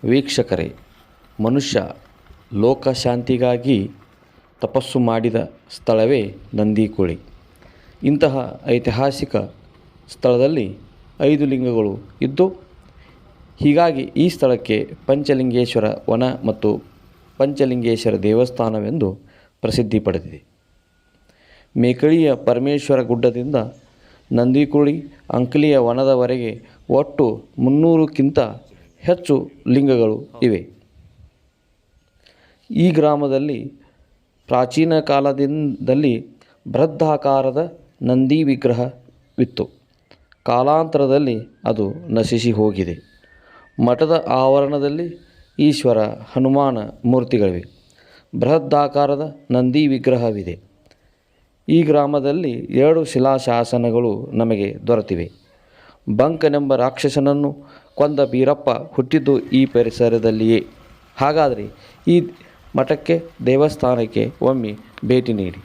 ವೀಕ್ಷಕರೇ, ಮನುಷ್ಯ ಲೋಕಶಾಂತಿಗಾಗಿ ತಪಸ್ಸು ಮಾಡಿದ ಸ್ಥಳವೇ ನಂದಿಕೋಳಿ. ಇಂತಹ ಐತಿಹಾಸಿಕ ಸ್ಥಳದಲ್ಲಿ 5 ಲಿಂಗಗಳು ಇದ್ದು, ಹೀಗಾಗಿ ಈ ಸ್ಥಳಕ್ಕೆ ಪಂಚಲಿಂಗೇಶ್ವರ ವನ ಮತ್ತು ಪಂಚಲಿಂಗೇಶ್ವರ ದೇವಸ್ಥಾನವೆಂದು ಪ್ರಸಿದ್ಧಿ ಪಡೆದಿದೆ. ಮೇಕಳಿಯ ಪರಮೇಶ್ವರ ಗುಡ್ಡದಿಂದ ನಂದಿಕೋಳಿ ಅಂಕಲಿಯ ವನದವರೆಗೆ ಒಟ್ಟು 300ಕ್ಕಿಂತ ಹೆಚ್ಚು ಲಿಂಗಗಳು ಇವೆ. ಈ ಗ್ರಾಮದಲ್ಲಿ ಪ್ರಾಚೀನ ಕಾಲದಲ್ಲಿ ಬೃಹದಾಕಾರದ ನಂದಿ ವಿಗ್ರಹವಿತ್ತು. ಕಾಲಾಂತರದಲ್ಲಿ ಅದು ನಶಿಸಿ ಹೋಗಿದೆ. ಮಠದ ಆವರಣದಲ್ಲಿ ಈಶ್ವರ, ಹನುಮಾನ ಮೂರ್ತಿಗಳಿವೆ. ಬೃಹದಾಕಾರದ ನಂದಿ ವಿಗ್ರಹವಿದೆ. ಈ ಗ್ರಾಮದಲ್ಲಿ 2 ಶಿಲಾಶಾಸನಗಳು ನಮಗೆ ದೊರೆತಿವೆ. ಬಂಕನೆಂಬ ರಾಕ್ಷಸನನ್ನು ಕೊಂದ ಬೀರಪ್ಪ ಹುಟ್ಟಿದ್ದು ಈ ಪರಿಸರದಲ್ಲಿಯೇ. ಹಾಗಾದರೆ ಈ ಮಠಕ್ಕೆ, ದೇವಸ್ಥಾನಕ್ಕೆ ಒಮ್ಮೆ ಭೇಟಿ ನೀಡಿ.